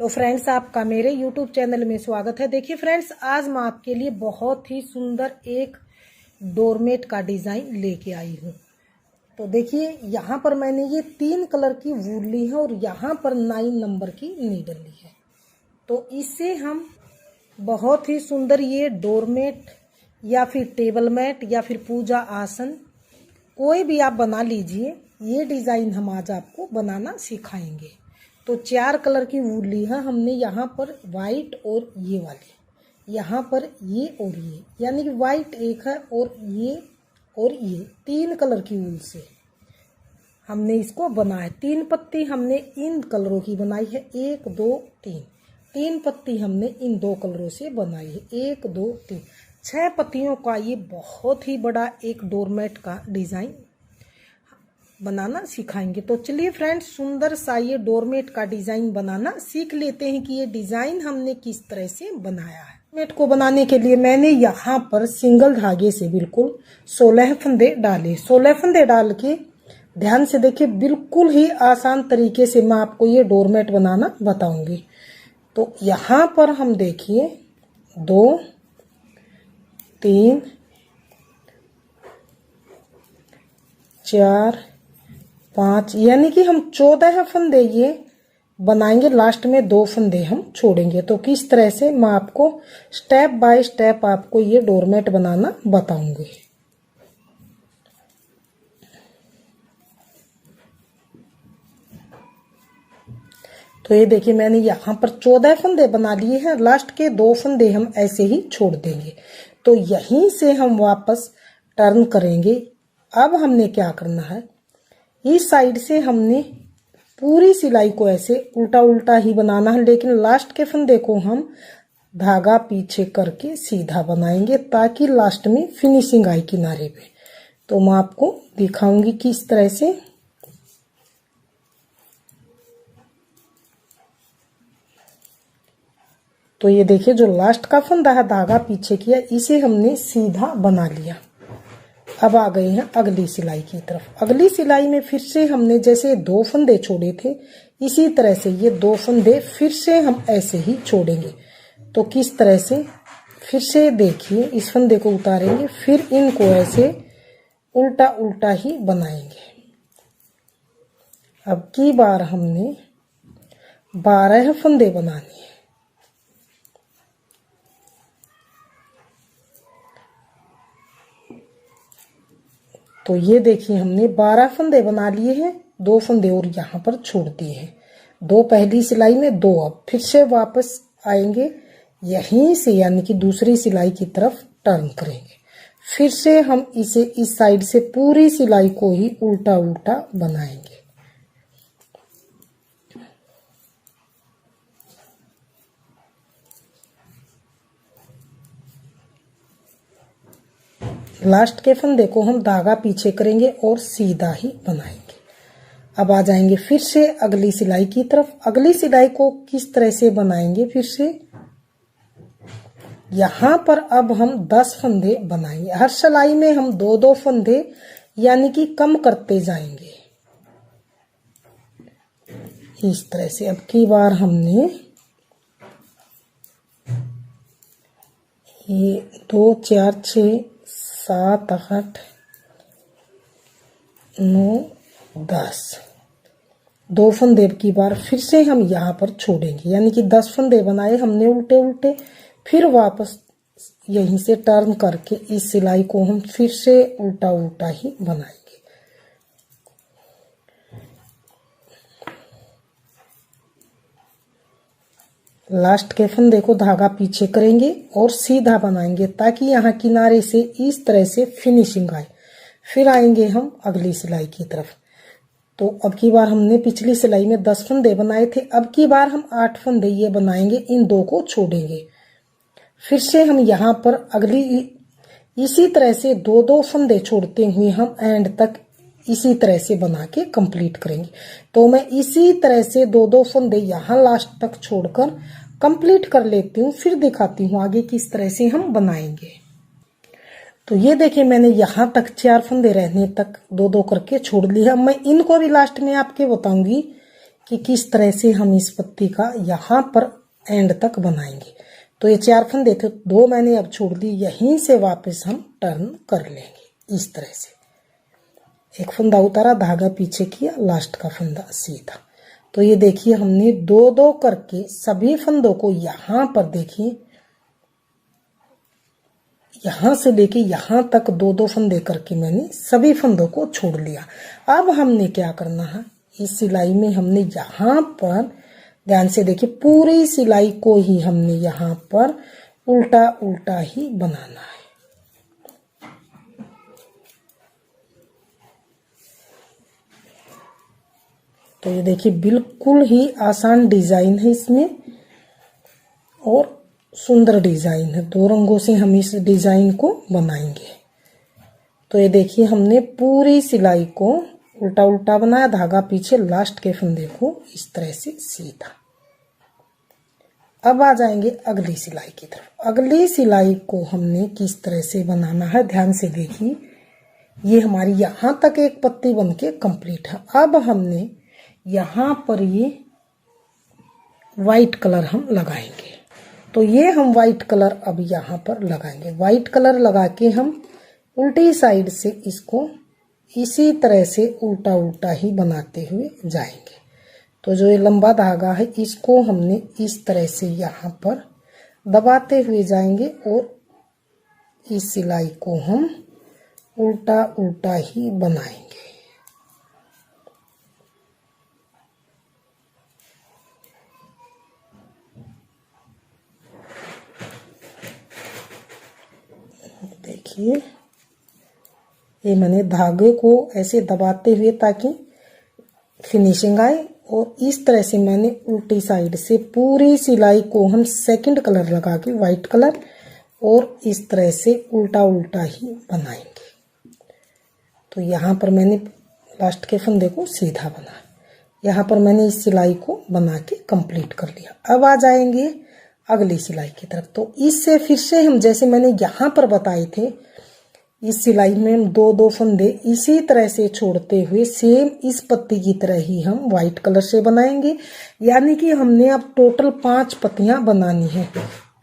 तो फ्रेंड्स, आपका मेरे YouTube चैनल में स्वागत है। देखिए फ्रेंड्स, आज मैं आपके लिए बहुत ही सुंदर एक डोरमेट का डिज़ाइन लेके आई हूँ। तो देखिए, यहाँ पर मैंने ये 3 कलर की वूल ली है और यहाँ पर 9 नंबर की नीडल ली है। तो इससे हम बहुत ही सुंदर ये डोरमेट या फिर टेबल मैट या फिर पूजा आसन कोई भी आप बना लीजिए। ये डिज़ाइन हम आज आपको बनाना सिखाएंगे। तो 4 कलर की वूल ली है हमने, यहाँ पर वाइट और ये वाली, यहाँ पर ये और ये, यानी कि वाइट एक है और ये 3 कलर की वूल से हमने इसको बनाया। 3 पत्ती हमने इन कलरों की बनाई है, 1 2 3। 3 पत्ती हमने इन 2 कलरों से बनाई है, 1 2 3। 6 पत्तियों का ये बहुत ही बड़ा एक डोरमेट का डिज़ाइन बनाना सिखाएंगे। तो चलिए फ्रेंड्स, सुंदर सा ये डोरमेट का डिज़ाइन बनाना सीख लेते हैं कि ये डिज़ाइन हमने किस तरह से बनाया है। डोरमेट को बनाने के लिए मैंने यहाँ पर सिंगल धागे से बिल्कुल 16 फंदे डाले। 16 फंदे डाल के ध्यान से देखिए, बिल्कुल ही आसान तरीके से मैं आपको ये डोरमेट बनाना बताऊंगी। तो यहाँ पर हम देखिए 2 3 4 5, यानी कि हम 14 फंदे ये बनाएंगे। लास्ट में 2 फंदे हम छोड़ेंगे। तो किस तरह से मैं आपको स्टेप बाय स्टेप आपको ये डोरमेट बनाना बताऊंगी। तो ये देखिए, मैंने यहाँ पर 14 फंदे बना लिए हैं। लास्ट के 2 फंदे हम ऐसे ही छोड़ देंगे। तो यहीं से हम वापस टर्न करेंगे। अब हमने क्या करना है, इस साइड से हमने पूरी सिलाई को ऐसे उल्टा उल्टा ही बनाना है, लेकिन लास्ट के फंदे को हम धागा पीछे करके सीधा बनाएंगे ताकि लास्ट में फिनिशिंग आए किनारे पे। तो मैं आपको दिखाऊंगी किस तरह से। तो ये देखिए, जो लास्ट का फंदा है धागा पीछे किया, इसे हमने सीधा बना लिया। अब आ गए हैं अगली सिलाई की तरफ। अगली सिलाई में फिर से हमने जैसे 2 फंदे छोड़े थे, इसी तरह से ये 2 फंदे फिर से हम ऐसे ही छोड़ेंगे। तो किस तरह से, फिर से देखिए, इस फंदे को उतारेंगे, फिर इनको ऐसे उल्टा उल्टा ही बनाएंगे। अब की बार हमने 12 फंदे बनाने हैं। तो ये देखिए, हमने 12 फंदे बना लिए हैं। 2 फंदे और यहाँ पर छोड़ दिए हैं। 2 पहली सिलाई में, 2 अब फिर से वापस आएंगे यहीं से, यानी कि दूसरी सिलाई की तरफ टर्न करेंगे। फिर से हम इसे इस साइड से पूरी सिलाई को ही उल्टा उल्टा बनाएंगे। लास्ट के फंदे को हम धागा पीछे करेंगे और सीधा ही बनाएंगे। अब आ जाएंगे फिर से अगली सिलाई की तरफ। अगली सिलाई को किस तरह से बनाएंगे, फिर से यहाँ पर अब हम 10 फंदे बनाएंगे। हर सिलाई में हम 2-2 फंदे यानी कि कम करते जाएंगे इस तरह से। अब की बार हमने ये 2 4 6 7 8 9 10 2 फंदे की बार फिर से हम यहाँ पर छोड़ेंगे, यानी कि 10 फंदे बनाए हमने उल्टे उल्टे। फिर वापस यहीं से टर्न करके इस सिलाई को हम फिर से उल्टा उल्टा ही बनाएंगे। लास्ट के फंदे को धागा पीछे करेंगे और सीधा बनाएंगे ताकि यहाँ किनारे से इस तरह से फिनिशिंग आए। फिर आएंगे हम अगली सिलाई की तरफ। तो अब की बार हमने पिछली सिलाई में 10 फंदे बनाए थे, अब की बार हम 8 फंदे ये बनाएंगे, इन 2 को छोड़ेंगे। फिर से हम यहाँ पर अगली इसी तरह से 2-2 फंदे छोड़ते हुए हम एंड तक इसी तरह से बना के कंप्लीट करेंगे। तो मैं इसी तरह से 2-2 फंदे यहाँ लास्ट तक छोड़कर कंप्लीट कर लेती हूँ, फिर दिखाती हूँ आगे किस तरह से हम बनाएंगे। तो ये देखिए, मैंने यहाँ तक 4 फंदे रहने तक 2-2 करके छोड़ लिया। मैं इनको भी लास्ट में आपके बताऊंगी कि किस तरह से हम इस पत्ती का यहाँ पर एंड तक बनाएंगे। तो ये 4 फंदे थे, 2 मैंने अब छोड़ दी, यहीं से वापस हम टर्न कर लेंगे इस तरह से। एक फंदा उतारा, धागा पीछे किया, लास्ट का फंदा सीधा। तो ये देखिए हमने 2-2 करके सभी फंदों को यहाँ पर देखिए, यहाँ से लेके यहाँ तक 2-2 फंदे करके मैंने सभी फंदों को छोड़ लिया। अब हमने क्या करना है, इस सिलाई में हमने यहाँ पर ध्यान से देखिए, पूरी सिलाई को ही हमने यहाँ पर उल्टा उल्टा ही बनाना है। तो ये देखिए बिल्कुल ही आसान डिजाइन है इसमें और सुंदर डिजाइन है। 2 रंगों से हम इस डिजाइन को बनाएंगे। तो ये देखिए हमने पूरी सिलाई को उल्टा उल्टा बनाया, धागा पीछे, लास्ट के फंदे को इस तरह से सीधा। अब आ जाएंगे अगली सिलाई की तरफ। अगली सिलाई को हमने किस तरह से बनाना है, ध्यान से देखिए। ये हमारी यहाँ तक एक पत्ती बनके कंप्लीट है। अब हमने यहाँ पर ये वाइट कलर हम लगाएंगे। तो ये हम वाइट कलर अब यहाँ पर लगाएंगे। वाइट कलर लगा के हम उल्टी साइड से इसको इसी तरह से उल्टा उल्टा ही बनाते हुए जाएंगे। तो जो ये लंबा धागा है इसको हमने इस तरह से यहाँ पर दबाते हुए जाएंगे और इस सिलाई को हम उल्टा उल्टा ही बनाएंगे। देखिए ये मैंने धागे को ऐसे दबाते हुए ताकि फिनिशिंग आए, और इस तरह से मैंने उल्टी साइड से पूरी सिलाई को हम सेकंड कलर लगा के वाइट कलर और इस तरह से उल्टा उल्टा ही बनाएंगे। तो यहाँ पर मैंने लास्ट के फंदे को सीधा बनाया, यहाँ पर मैंने इस सिलाई को बना के कंप्लीट कर लिया। अब आ जाएंगे अगली सिलाई की तरफ। तो इससे फिर से हम जैसे मैंने यहाँ पर बताए थे, इस सिलाई में हम 2-2 फंदे इसी तरह से छोड़ते हुए सेम इस पत्ती की तरह ही हम व्हाइट कलर से बनाएंगे। यानी कि हमने अब टोटल 5 पत्तियां बनानी है,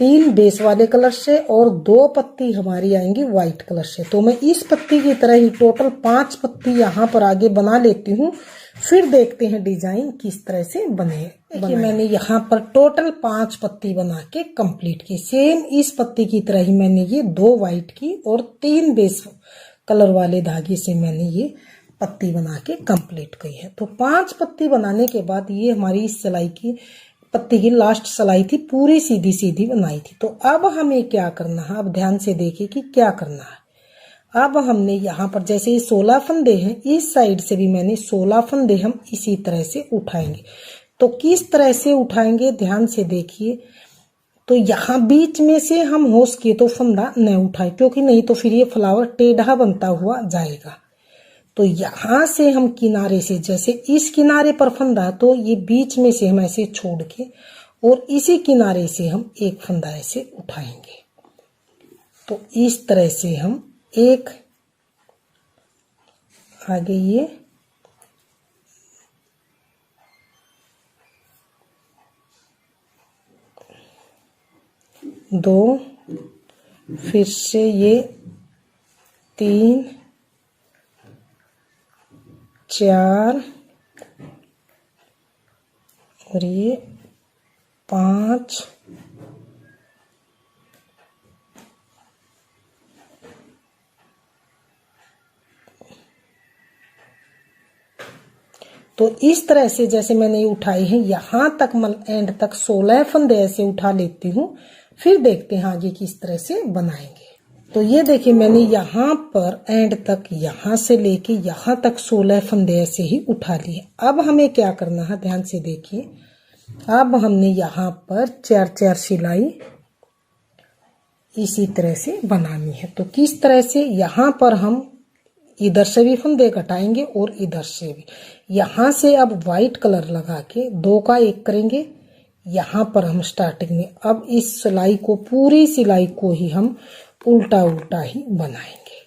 3 बेस वाले कलर से और 2 पत्ती हमारी आएंगी व्हाइट कलर से। तो मैं इस पत्ती की तरह ही टोटल 5 पत्ती यहाँ पर आगे बना लेती हूँ, फिर देखते हैं डिजाइन किस तरह से बने। देखिए मैंने यहाँ पर टोटल 5 पत्ती बना के कंप्लीट की। सेम इस पत्ती की तरह ही मैंने ये 2 व्हाइट की और 3 बेस कलर वाले धागे से मैंने ये पत्ती बना के कंप्लीट की है। तो 5 पत्ती बनाने के बाद ये हमारी इस सिलाई की पत्ती की लास्ट सिलाई थी, पूरी सीधी सीधी बनाई थी। तो अब हमें क्या करना है, अब ध्यान से देखिए कि क्या करना है। अब हमने यहाँ पर जैसे ये 16 फंदे हैं, इस साइड से भी मैंने 16 फंदे हम इसी तरह से उठाएंगे। तो किस तरह से उठाएंगे ध्यान से देखिए। तो यहाँ बीच में से हम हो सके तो फंदा न उठाए, क्योंकि नहीं तो फिर ये फ्लावर टेढ़ा बनता हुआ जाएगा। तो यहाँ से हम किनारे से, जैसे इस किनारे पर फंदा तो ये बीच में से हम ऐसे छोड़ के और इसी किनारे से हम एक फंदा ऐसे उठाएंगे। तो इस तरह से हम एक आगे ये दो, फिर से ये 3 4 और ये 5 तो इस तरह से जैसे मैंने ये उठाई है यहाँ तक एंड तक 16 फंदे ऐसे उठा लेती हूँ, फिर देखते हैं आगे किस तरह से बनाएंगे। तो ये देखिए मैंने यहाँ पर एंड तक, यहाँ से लेके यहाँ तक 16 फंदे ऐसे ही उठा लिए। अब हमें क्या करना है ध्यान से देखिए। अब हमने यहाँ पर 4-4 सिलाई इसी तरह से बनानी है। तो किस तरह से, यहाँ पर हम इधर से भी फंदे घटाएंगे और इधर से भी। यहाँ से अब व्हाइट कलर लगा के 2 का 1 करेंगे। यहाँ पर हम स्टार्टिंग में अब इस सिलाई को, पूरी सिलाई को ही हम उल्टा उल्टा ही बनाएंगे।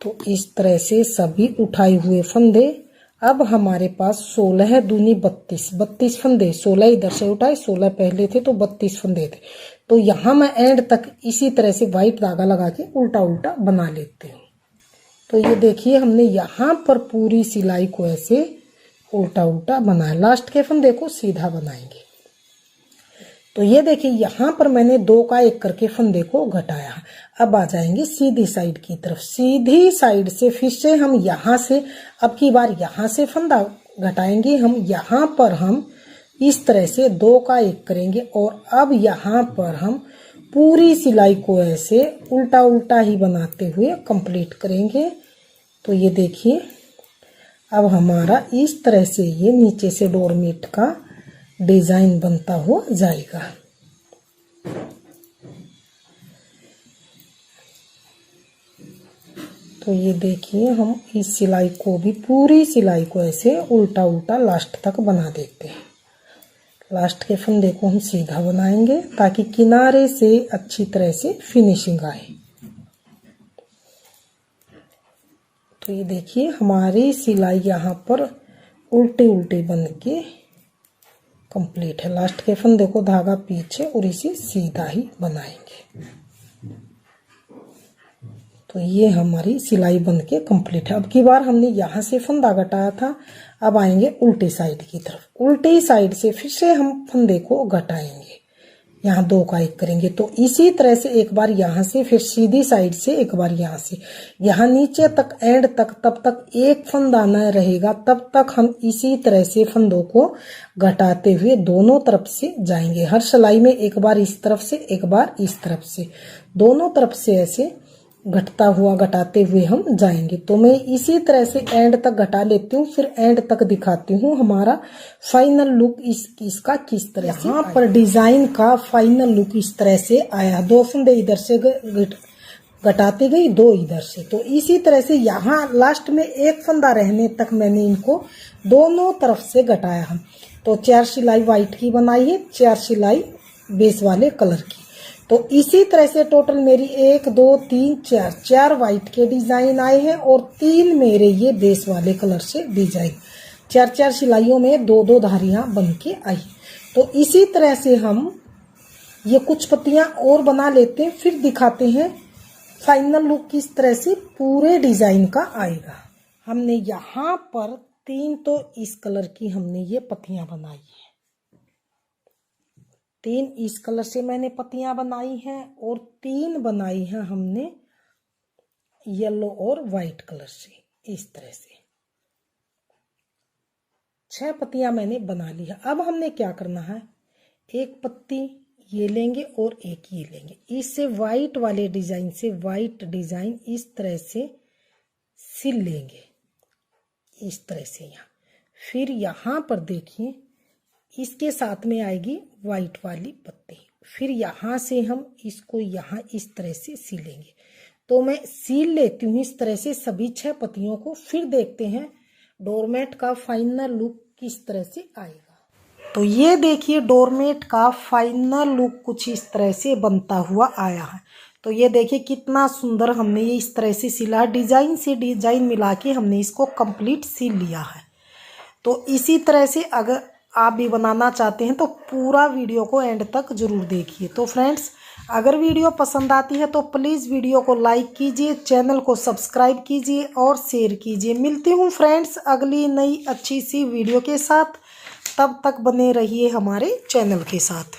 तो इस तरह से सभी उठाए हुए फंदे अब हमारे पास 16 दूनी 32 फंदे, 16 इधर से उठाए, 16 पहले थे तो 32 फंदे थे। तो यहाँ मैं एंड तक इसी तरह से व्हाइट धागा लगा के उल्टा उल्टा बना लेती हूँ। तो ये देखिए हमने यहाँ पर पूरी सिलाई को ऐसे उल्टा उल्टा बनाया। लास्ट के फंदे को सीधा बनाएंगे। तो ये देखिए यहाँ पर मैंने 2 का 1 करके फंदे को घटाया। अब आ जाएंगे सीधी साइड की तरफ। सीधी साइड से फिर से हम यहाँ से, अब की बार यहाँ से फंदा घटाएंगे हम। यहाँ पर हम इस तरह से 2 का 1 करेंगे और अब यहाँ पर हम पूरी सिलाई को ऐसे उल्टा उल्टा ही बनाते हुए कंप्लीट करेंगे। तो ये देखिए अब हमारा इस तरह से ये नीचे से डोरमेट का डिजाइन बनता हुआ जाएगा। तो ये देखिए हम इस सिलाई को भी, पूरी सिलाई को ऐसे उल्टा उल्टा लास्ट तक बना देते हैं। लास्ट के फंदे को हम सीधा बनाएंगे ताकि किनारे से अच्छी तरह से फिनिशिंग आए। तो ये देखिए हमारी सिलाई यहाँ पर उल्टे उल्टे बन के कंप्लीट है। लास्ट के फंदे को धागा पीछे और इसे सीधा ही बनाएंगे। तो ये हमारी सिलाई बन के कंप्लीट है। अब की बार हमने यहाँ से फंदा घटाया था, अब आएंगे उल्टी साइड की तरफ। उल्टी साइड से फिर से हम फंदे को घटाएंगे, यहाँ 2 का 1 करेंगे। तो इसी तरह से एक बार यहाँ से, फिर सीधी साइड से एक बार यहाँ से, यहाँ नीचे तक एंड तक, तब तक एक फंदा न रहेगा, तब तक हम इसी तरह से फंदों को घटाते हुए दोनों तरफ से जाएंगे। हर सिलाई में एक बार इस तरफ से, एक बार इस तरफ से, दोनों तरफ से ऐसे घटता हुआ घटाते हुए हम जाएंगे। तो मैं इसी तरह से एंड तक घटा लेती हूँ, फिर एंड तक दिखाती हूँ हमारा फाइनल लुक इसका किस तरह से। यहाँ पर डिजाइन का फाइनल लुक इस तरह से आया। 2 फंदे इधर से घटाते गई, 2 इधर से। तो इसी तरह से यहाँ लास्ट में 1 फंदा रहने तक मैंने इनको दोनों तरफ से घटाया हम। तो 4 सिलाई व्हाइट की बनाई है, 4 सिलाई बेस वाले कलर की। तो इसी तरह से टोटल मेरी 1 2 3 4 व्हाइट के डिजाइन आए हैं और 3 मेरे ये बेस वाले कलर से डिजाइन। 4 सिलाइयों में 2 धारियां बन के आई। तो इसी तरह से हम ये कुछ पत्तियां और बना लेते हैं, फिर दिखाते हैं फाइनल लुक किस तरह से पूरे डिजाइन का आएगा। हमने यहाँ पर 3 तो इस कलर की हमने ये पत्तियां बनाई है, 3 इस कलर से मैंने पत्तियां बनाई हैं और 3 बनाई हैं हमने येलो और वाइट कलर से। इस तरह से 6 पत्तियां मैंने बना ली है। अब हमने क्या करना है, 1 पत्ती ये लेंगे और 1 ये लेंगे। इससे वाइट वाले डिजाइन से वाइट डिजाइन इस तरह से सिल लेंगे, इस तरह से यहाँ। फिर यहाँ पर देखिए इसके साथ में आएगी वाइट वाली पत्ती। फिर यहाँ से हम इसको यहाँ इस तरह से सिलेंगे। तो मैं सील लेती हूँ इस तरह से सभी 6 पत्तियों को। फिर देखते हैं डोरमेट का फाइनल लुक किस तरह से आएगा। तो ये देखिए डोरमेट का फाइनल लुक कुछ इस तरह से बनता हुआ आया है। तो ये देखिए कितना सुंदर हमने ये इस तरह से सिला, डिजाइन से डिजाइन मिला के हमने इसको कंप्लीट सिल लिया है। तो इसी तरह से अगर आप भी बनाना चाहते हैं तो पूरा वीडियो को एंड तक जरूर देखिए। तो फ्रेंड्स अगर वीडियो पसंद आती है तो प्लीज़ वीडियो को लाइक कीजिए, चैनल को सब्सक्राइब कीजिए और शेयर कीजिए। मिलती हूँ फ्रेंड्स अगली नई अच्छी सी वीडियो के साथ। तब तक बने रहिए हमारे चैनल के साथ।